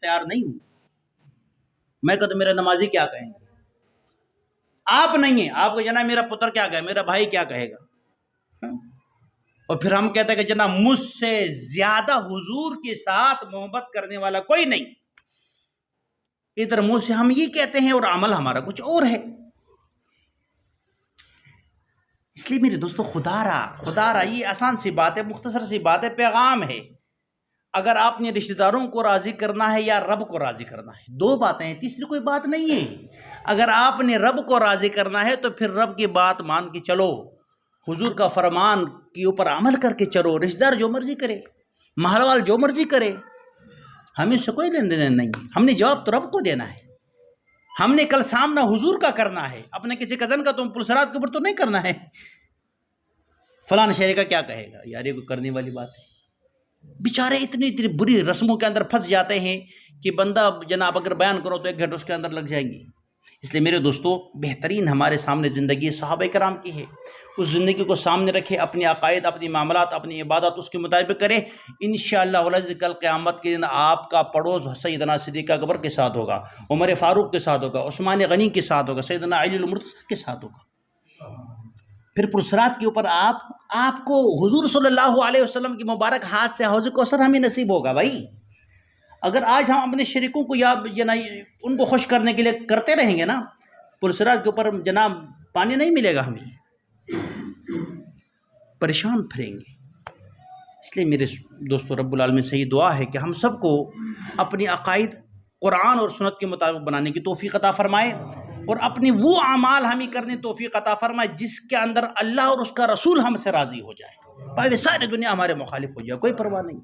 تیار نہیں ہوں. میں کہتا میرا نمازی کیا کہیں گے؟ آپ نہیں ہیں. آپ کو جناب میرا پتر کیا کہے، میرا بھائی کیا کہے گا؟ اور پھر ہم کہتے ہیں کہ جناب مجھ سے زیادہ حضور کے ساتھ محبت کرنے والا کوئی نہیں. ادھر منہ سے ہم یہ کہتے ہیں اور عمل ہمارا کچھ اور ہے. اس لیے میرے دوستو خدا را یہ آسان سی بات ہے، مختصر سی بات ہے، پیغام ہے. اگر آپ نے رشتہ داروں کو راضی کرنا ہے یا رب کو راضی کرنا ہے، دو باتیں ہیں، تیسری کوئی بات نہیں ہے. اگر آپ نے رب کو راضی کرنا ہے تو پھر رب کی بات مان کے چلو، حضور کا فرمان کے اوپر عمل کر کے چلو. رشتہ دار جو مرضی کرے، محل وال جو مرضی کرے، ہمیں سے کوئی لین دین نہیں. ہم نے جواب تو رب کو دینا ہے. ہم نے کل سامنا حضور کا کرنا ہے، اپنے کسی کزن کا تم پلسرات کے اوپر تو نہیں کرنا ہے. فلاں شہری کا کیا کہے گا، یار یہ کوئی کرنے والی بات ہے. بیچارے اتنی بری رسموں کے اندر پھنس جاتے ہیں کہ بندہ جناب اگر بیان کرو تو 1 گھنٹہ اس کے اندر لگ جائیں گی. اس لیے میرے دوستو بہترین ہمارے سامنے زندگی صحابہ کرام کی ہے. اس زندگی کو سامنے رکھے، اپنی عقائد، اپنی معاملات، اپنی عبادت اس کے مطابق کرے. انشاءاللہ والعزیز کل قیامت کے دن آپ کا پڑوس سیدنا صدیق اکبر کے ساتھ ہوگا، عمر فاروق کے ساتھ ہوگا، عثمان غنی کے ساتھ ہوگا، سیدنا علی المرتضی کے ساتھ ہوگا. پھر پرسرات کے اوپر آپ کو حضور صلی اللہ علیہ وسلم کی مبارک ہاتھ سے حوض کوثر ہمیں نصیب ہوگا. بھائی اگر آج ہم اپنے شریکوں کو یا ان کو خوش کرنے کے لیے کرتے رہیں گے نا، پرسرات کے اوپر جناب پانی نہیں ملے گا، ہمیں پریشان پھریں گے. اس لیے میرے دوستو رب العالمین سے یہ دعا ہے کہ ہم سب کو اپنی عقائد قرآن اور سنت کے مطابق بنانے کی توفیق عطا فرمائے، اور اپنی وہ اعمال ہمیں کرنے توفیق عطا فرمائے جس کے اندر اللہ اور اس کا رسول ہم سے راضی ہو جائے. پہلے ساری دنیا ہمارے مخالف ہو جائے، کوئی پرواہ نہیں.